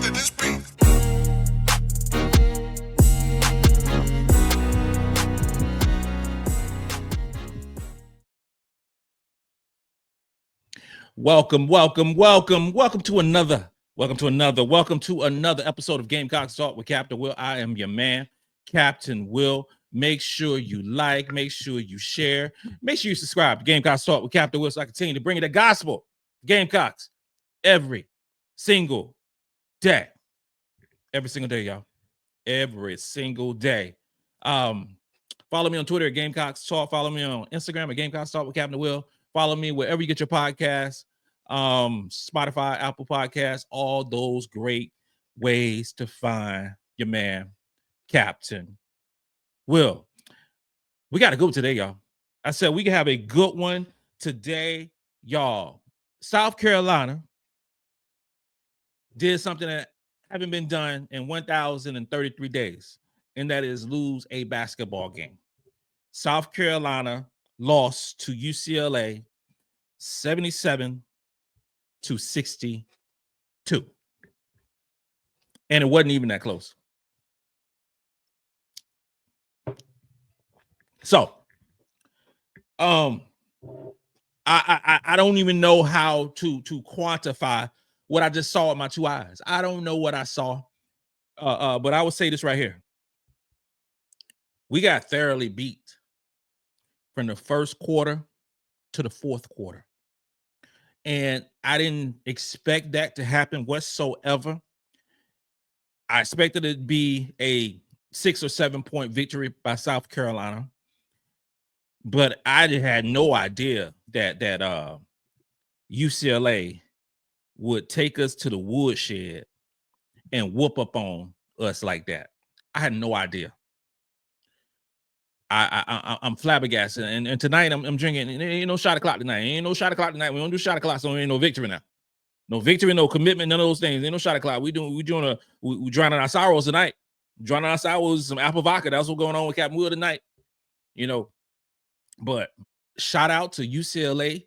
let this be. Welcome to another episode of Gamecocks Talk with Captain Will. I am your man, Captain Will. Make sure you like, make sure you share, make sure you subscribe to Gamecocks Talk with Captain Will so I continue to bring you the gospel Gamecocks every single day. Every single day, y'all. Every single day. Follow me on Twitter at Gamecocks Talk. Follow me on Instagram at Gamecocks Talk with Captain Will. Follow me wherever you get your podcasts. Spotify, Apple Podcasts, all those great ways to find your man, Captain Will. We got to go today, y'all. I said we can have a good one today, y'all. South Carolina did something that haven't been done in 1,033 days, and that is lose a basketball game. South Carolina lost to UCLA 77-62. And it wasn't even that close. So, I don't even know how to quantify what I just saw with my two eyes. I don't know what I saw. But I would say this right here. We got thoroughly beat from the first quarter to the fourth quarter. And I didn't expect that to happen whatsoever. I expected it to be a 6 or 7 point victory by South Carolina. But I had no idea that UCLA would take us to the woodshed and whoop up on us like that. I had no idea. I'm flabbergasted, and tonight I'm drinking. Ain't no shot o'clock tonight. Ain't no shot o'clock tonight. We don't do shot o'clock, so ain't no victory now. No victory, no commitment, none of those things. Ain't no shot o'clock. We drowning our sorrows tonight. Drowning our sorrows, some apple vodka. That's what's going on with Captain Will tonight. You know, but shout out to UCLA.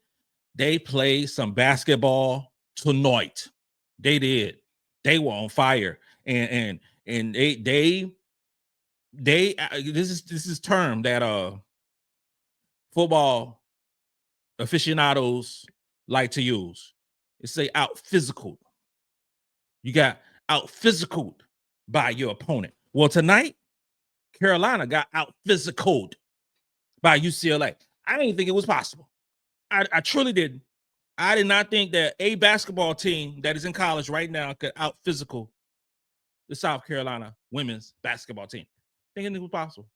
They played some basketball tonight. They did. They were on fire, and they this is term that football aficionados like to use. It's say out physical. You got out physical by your opponent. Well, tonight, Carolina got out physical by UCLA. I didn't think it was possible. I truly didn't. I did not think that a basketball team that is in college right now could out physical the South Carolina women's basketball team. Thinking it was possible.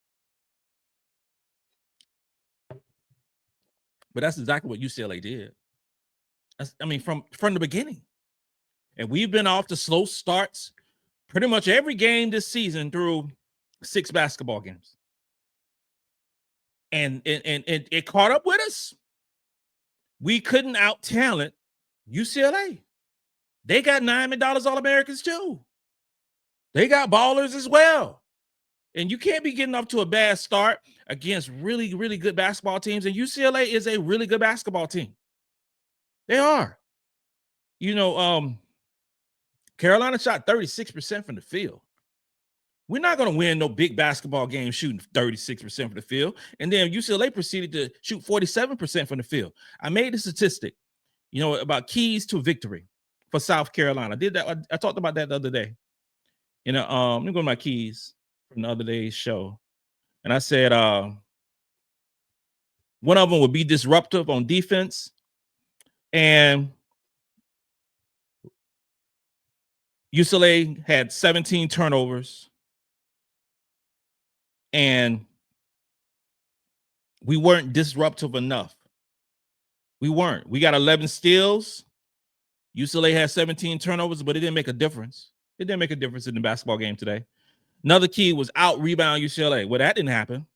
But that's exactly what UCLA did. I mean, from the beginning. And we've been off to slow starts pretty much every game this season through 6 basketball games. And it caught up with us. We couldn't out-talent UCLA. They got $9 million All-Americans too. They got ballers as well. And you can't be getting up to a bad start against really, really good basketball teams. And UCLA is a really good basketball team. They are. You know, Carolina shot 36% from the field. We're not going to win no big basketball game shooting 36% from the field. And then UCLA proceeded to shoot 47% from the field. I made the statistic, you know, about keys to victory for South Carolina. I did that. I talked about that the other day. You know, let me go to my keys from the other day's show. And I said one of them would be disruptive on defense. And UCLA had 17 turnovers. And we weren't disruptive enough. We weren't. We got 11 steals. UCLA had 17 turnovers, but it didn't make a difference. It didn't make a difference in the basketball game today. Another key was out-rebound UCLA. Well, that didn't happen.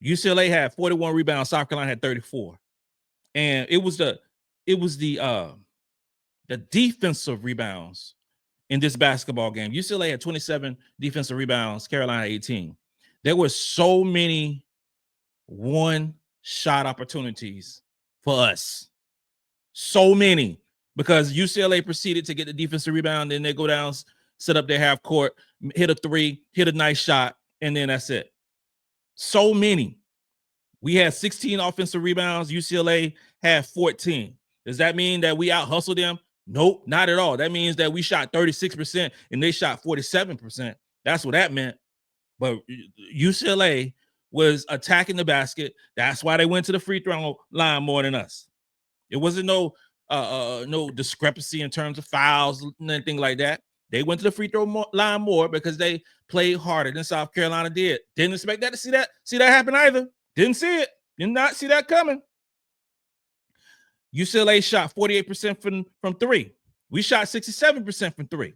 UCLA had 41 rebounds. South Carolina had 34. And it was the defensive rebounds in this basketball game. UCLA had 27 defensive rebounds. Carolina 18. There were so many one-shot opportunities for us. So many. because UCLA proceeded to get the defensive rebound, then they go down, set up their half court, hit a three, hit a nice shot, and then that's it. So many. We had 16 offensive rebounds. UCLA had 14. Does that mean that we out-hustled them? Nope, not at all. That means that we shot 36% and they shot 47%. That's what that meant. But UCLA was attacking the basket. That's why they went to the free throw line more than us. It wasn't no discrepancy in terms of fouls, anything like that. They went to the free throw line more because they played harder than South Carolina did. Didn't expect that to see that happen either. Didn't see it. Did not see that coming. UCLA shot 48% from three. We shot 67% from three.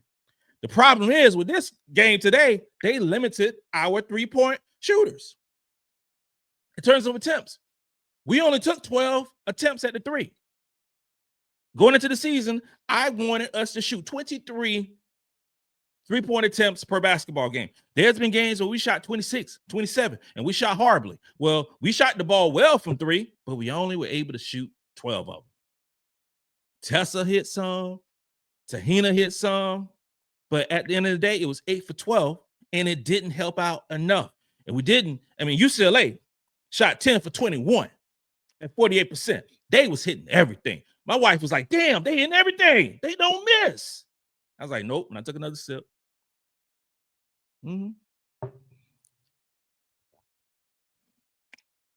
The problem is with this game today, they limited our three-point shooters. In terms of attempts, we only took 12 attempts at the three. Going into the season, I wanted us to shoot 23 three-point attempts per basketball game. There's been games where we shot 26, 27, and we shot horribly. Well, we shot the ball well from three, but we only were able to shoot 12 of them. Tessa hit some, Tahina hit some, but at the end of the day, it was 8 for 12, and it didn't help out enough. And we didn't. I mean, UCLA shot 10 for 21 at 48%. They was hitting everything. My wife was like, damn, they hitting everything. They don't miss. I was like, nope. And I took another sip.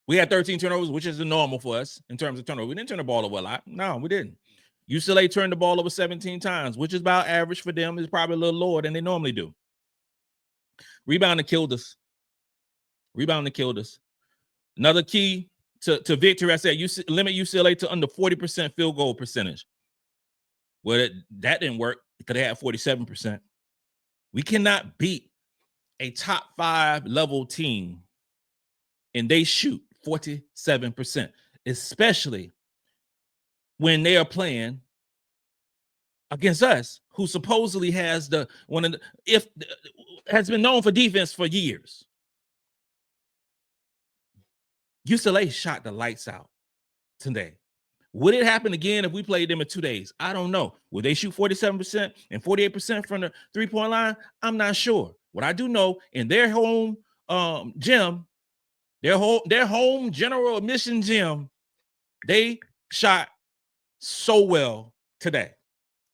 We had 13 turnovers, which is the normal for us in terms of turnover. We didn't turn the ball over a lot. No, we didn't. UCLA turned the ball over 17 times, which is about average for them. It's probably a little lower than they normally do. Rebounding killed us. Another key to victory, I said, limit UCLA to under 40% field goal percentage. Well, that didn't work because they had 47%. We cannot beat a top 5 level team and they shoot 47%, especially when they are playing against us, who supposedly has has been known for defense for years. UCLA shot the lights out today. Would it happen again if we played them in 2 days? I don't know. Would they shoot 47% and 48% from the three-point line? I'm not sure. What I do know, in their home gym, their home general admission gym, they shot so well today,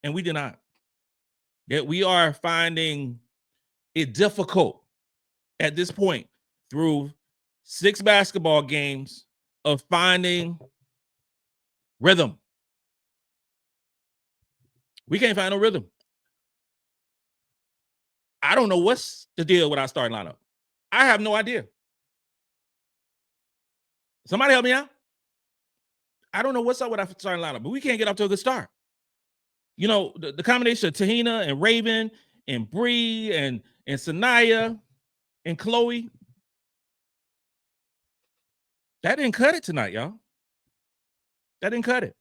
and we did not. Yet we are finding it difficult at this point through 6 basketball games of finding rhythm. We can't find no rhythm. I don't know what's the deal with our starting lineup. I have no idea. Somebody help me out. I don't know what's up with our starting lineup, but we can't get up to a good start. You know, the combination of Tahina and Raven and Bree and Sania and Chloe, that didn't cut it tonight, y'all. That didn't cut it.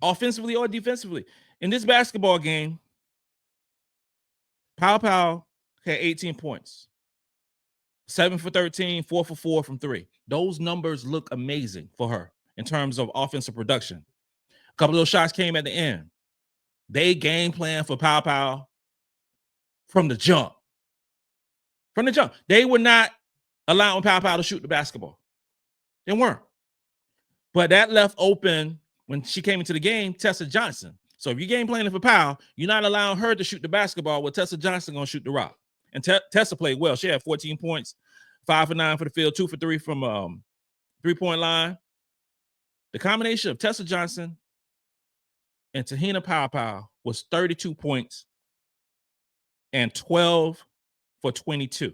Offensively or defensively. In this basketball game, Pow had 18 points. 7 for 13, 4 for 4 from 3. Those numbers look amazing for her in terms of offensive production. A couple of those shots came at the end. They game plan for Pow from the jump. From the jump. They were not allowing Pow to shoot the basketball. They weren't. But that left open, when she came into the game, Tessa Johnson. So if you're game planning for Powell, you're not allowing her to shoot the basketball with Tessa Johnson going to shoot the rock. And Tessa played well. She had 14 points, 5 for 9 for the field, 2 for 3 from three-point line. The combination of Tessa Johnson and Tahina Pow was 32 points and 12 for 22.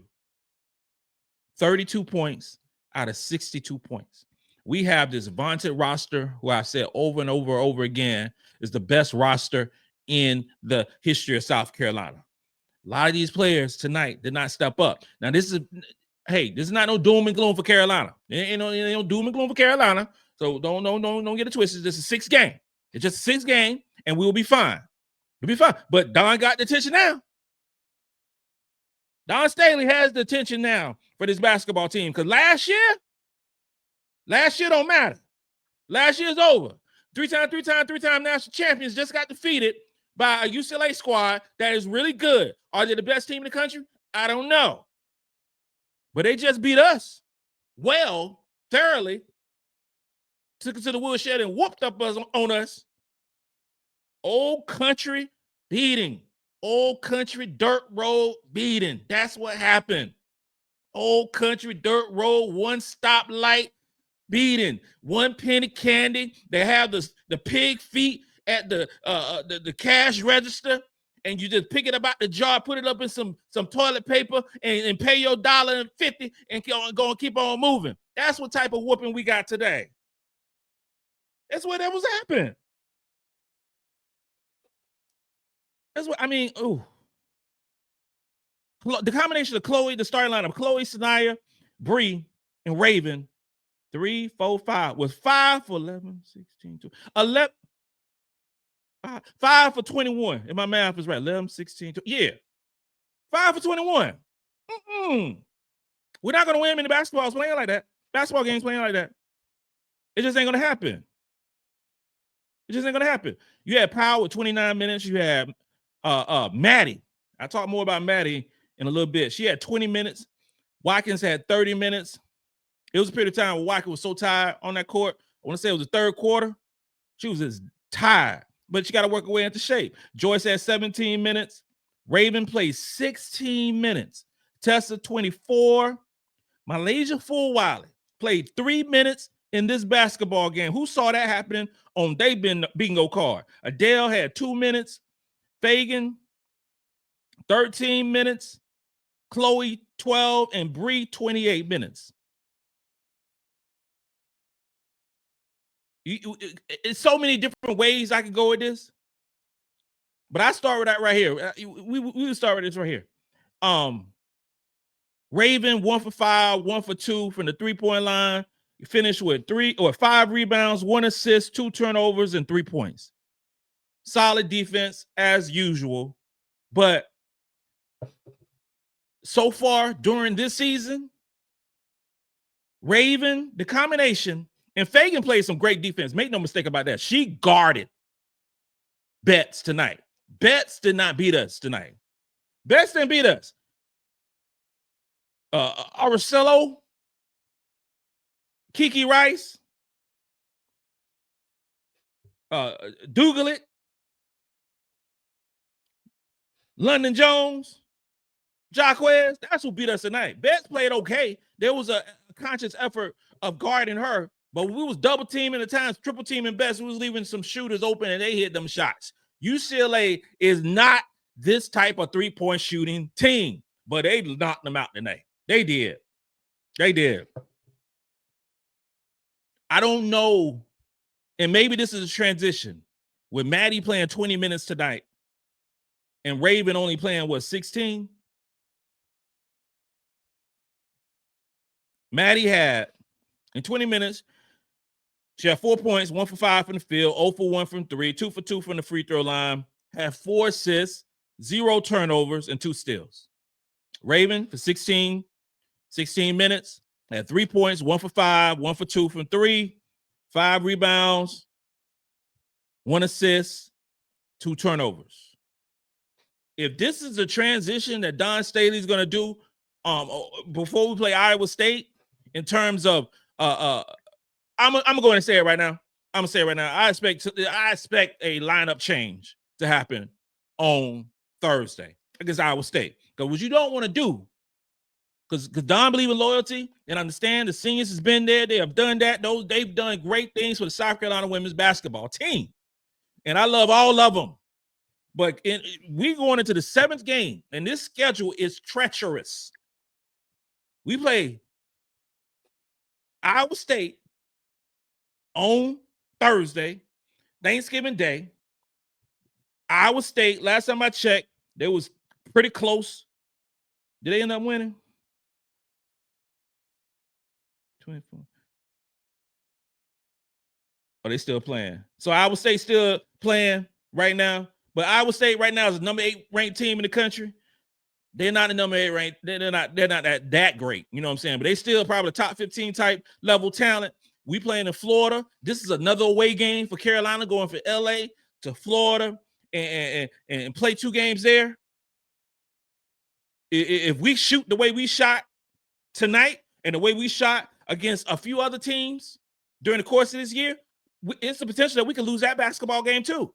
32 points out of 62 points. We have this vaunted roster, who I've said over and over again is the best roster in the history of South Carolina. A lot of these players tonight did not step up. Now, this is not no doom and gloom for Carolina. Ain't no doom and gloom for Carolina. So don't get it twisted. This is 6 game. It's just a 6 game, and we'll be fine. We'll be fine. But Dawn got the attention now. Dawn Staley has the attention now for this basketball team. Because last year don't matter. Last year's over. three-time national champions just got defeated by a UCLA squad that is really good. Are they the best team in the country? I don't know. But they just beat us well, thoroughly. Took it to the woodshed and whooped up on us. Old country beating. Old country dirt road beating. That's what happened. Old country dirt road, one stoplight beating, one penny candy. They have the pig feet at the cash register, and you just pick it up out the jar, put it up in some toilet paper, and pay your $1.50 and go and keep on moving. That's what type of whooping we got today. That's what that was happening. That's what I mean. Ooh. The combination of Chloe, the starting lineup, Chloe, Sania, Bree, and Raven, 3, 4, 5, was 5 for 11, 16, 11, 5 for 21. If my math is right, 11, 16, 2. Yeah. 5 for 21. We're not going to win many basketballs playing like that. Basketball games playing like that. It just ain't going to happen. It just ain't going to happen. You had Powell with 29 minutes. You had Maddy. I'll talk more about Maddy in a little bit. She had 20 minutes. Watkins had 30 minutes. It was a period of time where Watkins was so tired on that court. I want to say it was the third quarter. She was just tired, but she got to work her way into shape. Joyce had 17 minutes. Raven played 16 minutes. Tessa, 24. MiLaysia Fulwiley played 3 minutes in this basketball game. Who saw that happening on their bingo card? Adhel had 2 minutes. Feagin, 13 minutes. Chloe, 12. And Bree, 28 minutes. It's so many different ways I could go with this. But I start with that right here. We will start with this right here. Raven, 1 for 5, 1 for 2 from the three-point line. You finished with 5 rebounds, 1 assist, 2 turnovers, and 3 points. Solid defense as usual. But so far during this season, Raven, the combination, and Feagin played some great defense. Make no mistake about that. She guarded Betts tonight. Betts did not beat us tonight. Betts didn't beat us. Aracelo, Kiki Rice, Dougalit, London Jones, Jacquez, that's who beat us tonight. Betts played okay. There was a conscious effort of guarding her, but we was double teaming at times, triple teaming Betts. We was leaving some shooters open and they hit them shots. UCLA is not this type of three-point shooting team, but they knocked them out tonight. They did. They did. I don't know, and maybe this is a transition with Maddy playing 20 minutes tonight and Raven only playing, 16? Maddy had, in 20 minutes, she had 4 points, 1 for 5 from the field, 0 for 1 from 3, 2 for 2 from the free throw line, had 4 assists, 0 turnovers, and 2 steals. Raven, for 16 minutes, had 3 points, 1 for 5, 1 for 2 from 3, 5 rebounds, 1 assist, 2 turnovers. If this is a transition that Dawn Staley is going to do before we play Iowa State, in terms of I'm gonna go ahead and say it right now. I'm gonna say it right now. I expect a lineup change to happen on Thursday against Iowa State. Because what you don't want to do, because Don believe in loyalty and understand the seniors has been there. They have done that. They've done great things for the South Carolina women's basketball team. And I love all of them. But we going into the 7th game, and this schedule is treacherous. We play Iowa State on Thursday, Thanksgiving Day. Iowa State, last time I checked, they was pretty close. Did they end up winning? 24. Oh, they still playing. So Iowa State still playing right now. But Iowa State right now is the number 8 ranked team in the country. They're not the number 8 ranked. They're not that great. You know what I'm saying? But they still probably top 15 type level talent. We playing in Florida. This is another away game for Carolina, going from LA to Florida and play 2 games there. If we shoot the way we shot tonight and the way we shot against a few other teams during the course of this year, it's the potential that we can lose that basketball game too.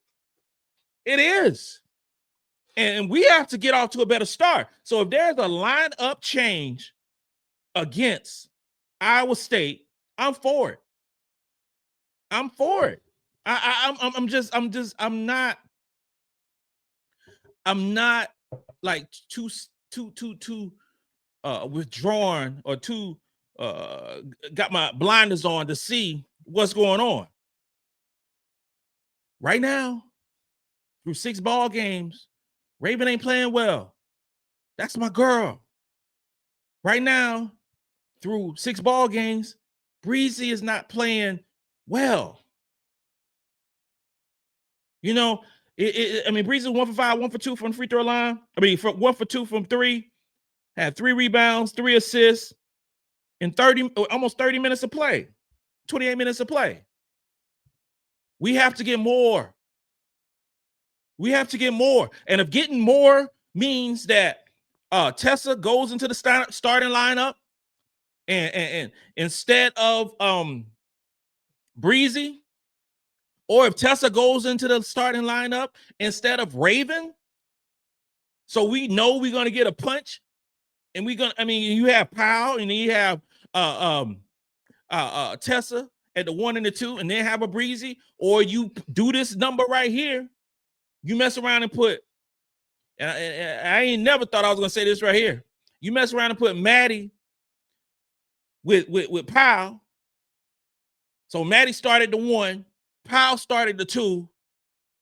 It is. And we have to get off to a better start. So if there's a lineup change against Iowa State, I'm for it. I'm for it. I'm not like too withdrawn or too got my blinders on to see what's going on. Right now, through 6 ball games, Raven ain't playing well. That's my girl. Right now, through 6 ball games, Breezy is not playing well. You know, I mean, Breezy 1 for 5, 1 for 2 from the free throw line. I mean, 1 for 2 from 3, had 3 rebounds, 3 assists in almost 30 minutes of play, 28 minutes of play. We have to get more. We have to get more. And if getting more means that Tessa goes into the starting lineup and instead of Breezy, or if Tessa goes into the starting lineup instead of Raven, so we know we're going to get a punch, and you have Powell, and then you have Tessa at the 1 and the 2, and then have a Breezy, or you do this number right here. You mess around and put, and I ain't never thought I was going to say this right here. You mess around and put Maddy with Powell. So Maddy started the 1, Powell started the 2,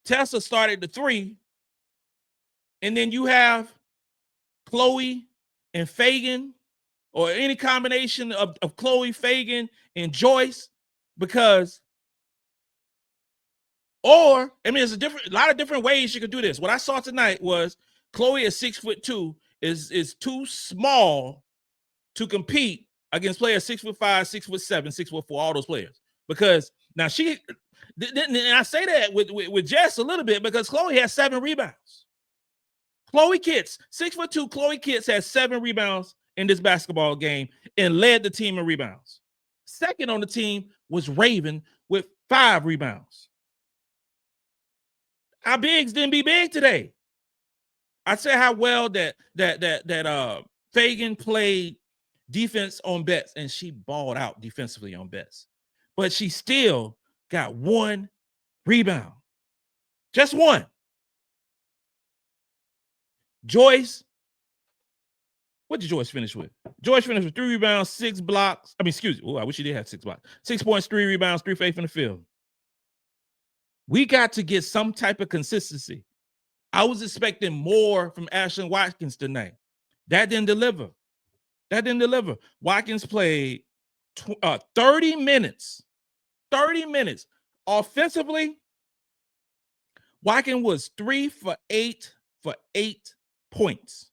Tessa started the 3, and then you have Chloe and Feagin, or any combination of Chloe, Feagin, and Joyce, there's a lot of different ways you could do this. What I saw tonight was Chloe at 6'2" is too small to compete against players 6'5", 6'7", 6'4", all those players. Because now and I say that with Jess a little bit, because Chloe has 7 rebounds. Chloe Kitts, 6'2", Chloe Kitts has 7 rebounds in this basketball game and led the team in rebounds. Second on the team was Raven with 5 rebounds. Our bigs didn't be big today. I said how well that Feagin played defense on bets, and she balled out defensively on bets. But she still got 1 rebound. Just 1. Joyce, what did Joyce finish with? Joyce finished with 3 rebounds, 6 blocks. I wish she did have 6 blocks. 6 points, 3 rebounds, 3 faith in the field. We got to get some type of consistency. I was expecting more from Ashlyn Watkins tonight. That didn't deliver. Watkins played 30 minutes. 30 minutes. Offensively, Watkins was 3 for 8 for 8 points,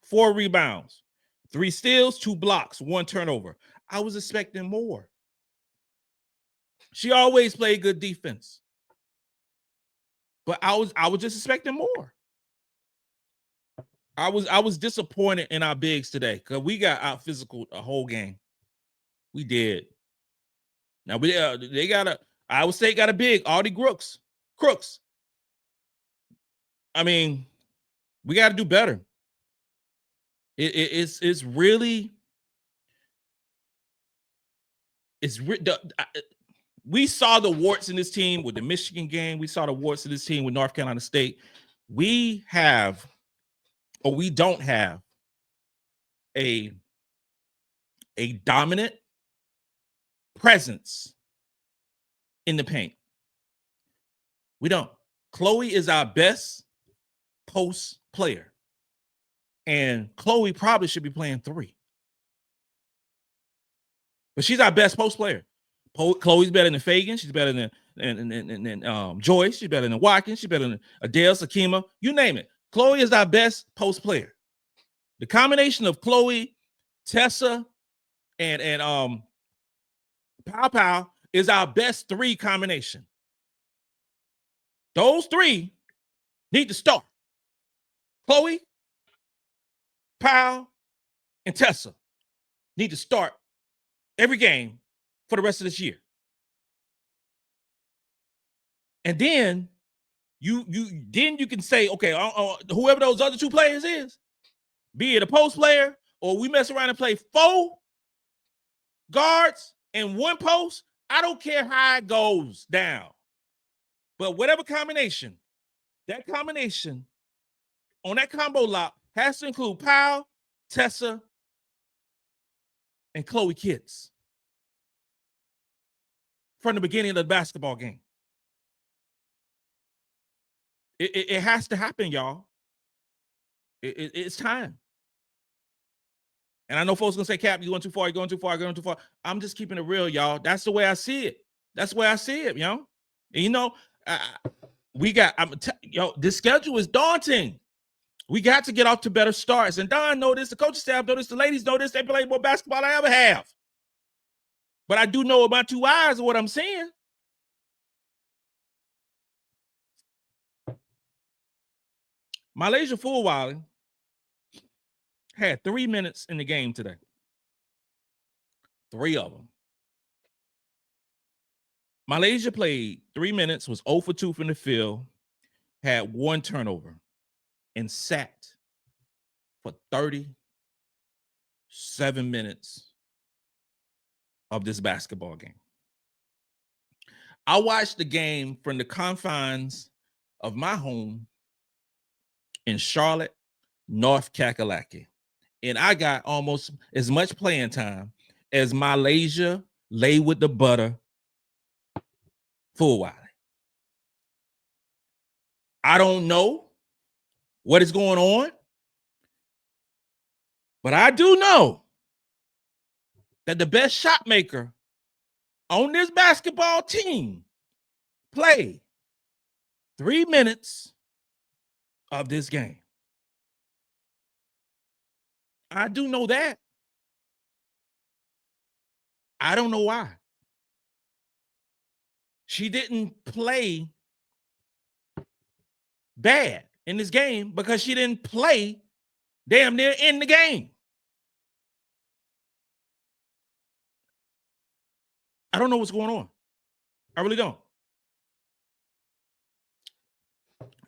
4 rebounds, 3 steals, 2 blocks, 1 turnover. I was expecting more. She always played good defense. But I was just expecting more. I was disappointed in our bigs today because we got out physical the whole game. We did. Now Iowa State got a big, Audie Crooks. I mean, we got to do better. It's really. We saw the warts in this team with the Michigan game. We saw the warts in this team with North Carolina State. We don't have a dominant presence in the paint. We don't. Chloe is our best post player. And Chloe probably should be playing 3. But she's our best post player. Chloe's better than Feagin. She's better than Joyce. She's better than Watkins. She's better than Adhel, Sakima. You name it. Chloe is our best post player. The combination of Chloe, Tessa, and Pow is our best three combination. Those three need to start. Chloe, Powell, and Tessa need to start every game for the rest of this year. And then you can say, okay, whoever those other two players is, be it a post player or we mess around and play 4 guards and 1 post, I don't care how it goes down. But whatever combination, that combination on that combo lock has to include Powell, Tessa, and Chloe Kitts from the beginning of the basketball game. It has to happen, y'all. It's time. And I know folks going to say, Cap, you're going too far, you're going too far, you're going too far. I'm just keeping it real, y'all. That's the way I see it. That's the way I see it, you know? And, you know, this schedule is daunting. We got to get off to better starts. And Don know this, the coaching staff know this, the ladies know this. They play more basketball than I ever have. But I do know with my 2 eyes what I'm seeing. MiLaysia Fulwiley had 3 minutes in the game today. 3 of them. MiLaysia played 3 minutes, was 0 for 2 from the field, had 1 turnover, and sat for 37 minutes of this basketball game. I watched the game from the confines of my home in Charlotte, North Kakalaki. And I got almost as much playing time as MiLaysia lay with the butter Fulwiley. I don't know what is going on, but I do know that the best shot maker on this basketball team played 3 minutes of this game. I do know that. I don't know why. She didn't play bad in this game because she didn't play damn near in the game. I don't know what's going on. I really don't.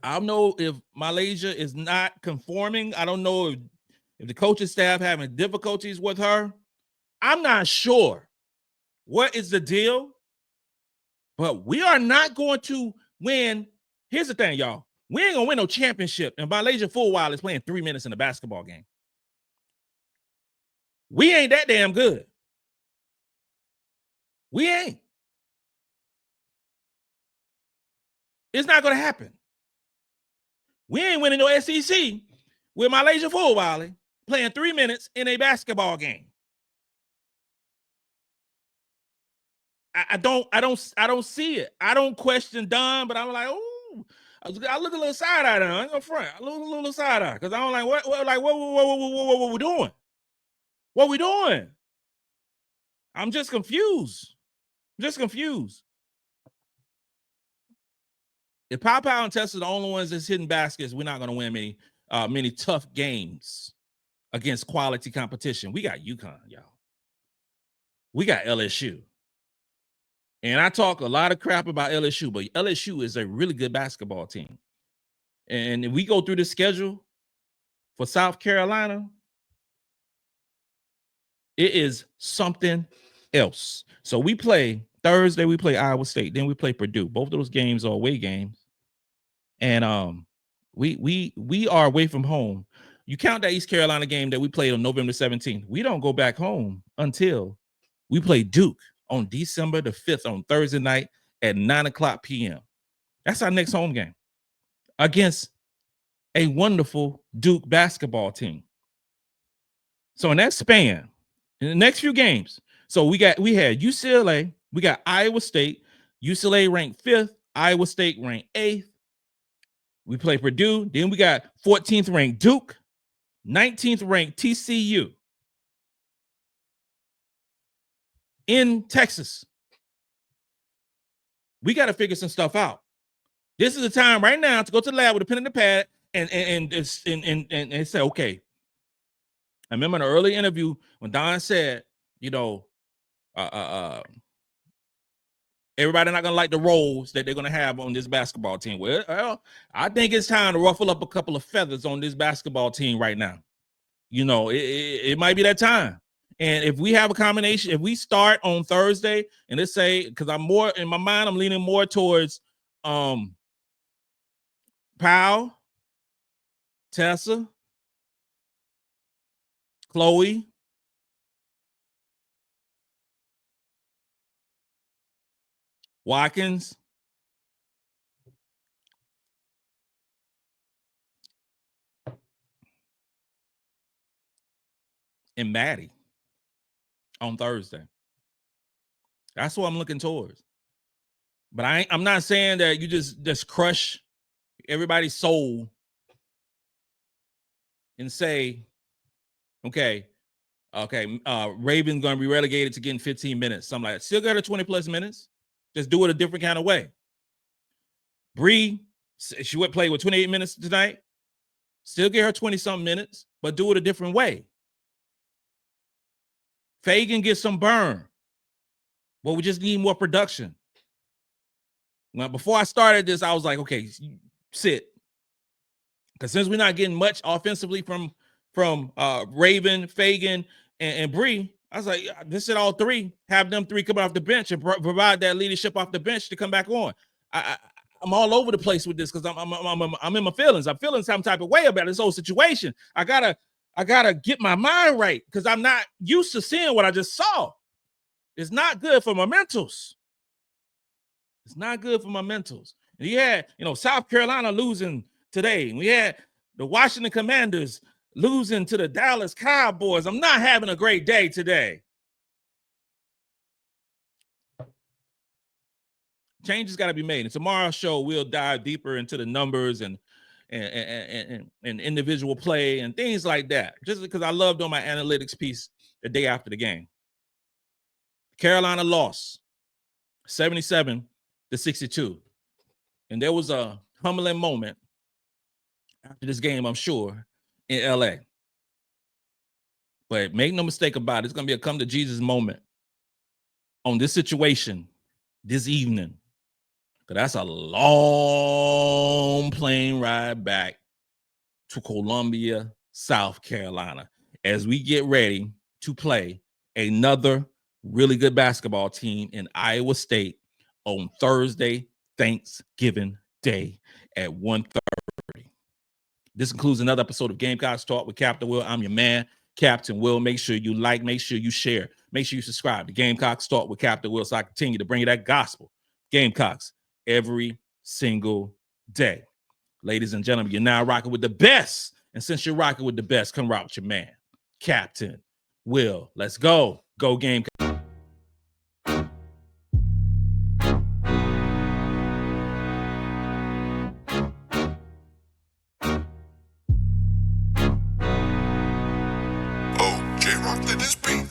I don't know if MiLaysia is not conforming. I don't know if the coaching staff having difficulties with her. I'm not sure what is the deal, but we are not going to win. Here's the thing, y'all. We ain't gonna win no championship, and MiLaysia Fulwiley is playing 3 minutes in a basketball game. We ain't that damn good. We ain't. It's not gonna happen. We ain't winning no SEC with MiLaysia Fulwiley playing 3 minutes in a basketball game. I don't see it. I don't question Don, but I'm like, oh, I look a little side eye. I ain't gonna front. I look a little side eye because I'm like, what we doing? What we doing? I'm just confused. If Pow and Tessa are the only ones that's hitting baskets, we're not gonna win many tough games against quality competition. We got UConn, y'all. We got LSU. And I talk a lot of crap about LSU, but LSU is a really good basketball team. And if we go through the schedule for South Carolina, it is something else. So we play Thursday, we play Iowa State, then we play Purdue. Both of those games are away games. And we are away from home. You count that East Carolina game that we played on November 17th. We don't go back home until we play Duke on December the 5th on Thursday night at 9:00 p.m. That's our next home game against a wonderful Duke basketball team. So in that span, in the next few games, so we had UCLA, we got Iowa State, UCLA ranked 5th, Iowa State ranked 8th. We play Purdue, then we got 14th ranked Duke, 19th ranked TCU. In Texas. We got to figure some stuff out. This is the time right now to go to the lab with a pen and a pad and say, okay. I remember in an early interview when Dawn said, everybody not gonna like the roles that they're gonna have on this basketball team. Well, I think it's time to ruffle up a couple of feathers on this basketball team right now. It might be that time. And if we have a combination, if we start on Thursday and let's say, because I'm more in my mind, I'm leaning more towards Powell, Tessa, Chloe, Watkins, and Maddy on Thursday. That's what I'm looking towards. But I'm not saying that you just crush everybody's soul and say, okay, Raven's going to be relegated to getting 15 minutes, something like that. Still got her 20 plus minutes. Just do it a different kind of way. Bree, she went play with 28 minutes tonight. Still get her 20-something minutes, but do it a different way. Feagin gets some burn. But we just need more production. Now, before I started this, I was like, okay, sit. Because since we're not getting much offensively from Raven, Feagin, and Bree, I was like, this is all three. Have them three come off the bench and provide that leadership off the bench to come back on. I'm all over the place with this because I'm in my feelings. I'm feeling some type of way about this whole situation. I gotta get my mind right because I'm not used to seeing what I just saw. It's not good for my mentals. It's not good for my mentals. And you had, South Carolina losing today. We had the Washington Commanders losing to the Dallas Cowboys. I'm not having a great day today. Changes got to be made. And tomorrow's show, we'll dive deeper into the numbers and individual play and things like that. Just because I loved on my analytics piece the day after the game. Carolina lost 77-62. And there was a humbling moment after this game, I'm sure, in LA. But make no mistake about it, it's going to be a come to Jesus moment on this situation this evening. Because that's a long plane ride back to Columbia, South Carolina, as we get ready to play another really good basketball team in Iowa State on Thursday, Thanksgiving Day at 1:30. This concludes another episode of Gamecocks Talk with Captain Will. I'm your man, Captain Will. Make sure you like, make sure you share, make sure you subscribe to Gamecocks Talk with Captain Will so I continue to bring you that gospel. Gamecocks every single day. Ladies and gentlemen, you're now rocking with the best. And since you're rocking with the best, come rock with your man, Captain Will. Let's go. Go Gamecocks. Oh, J-Rock did this beat.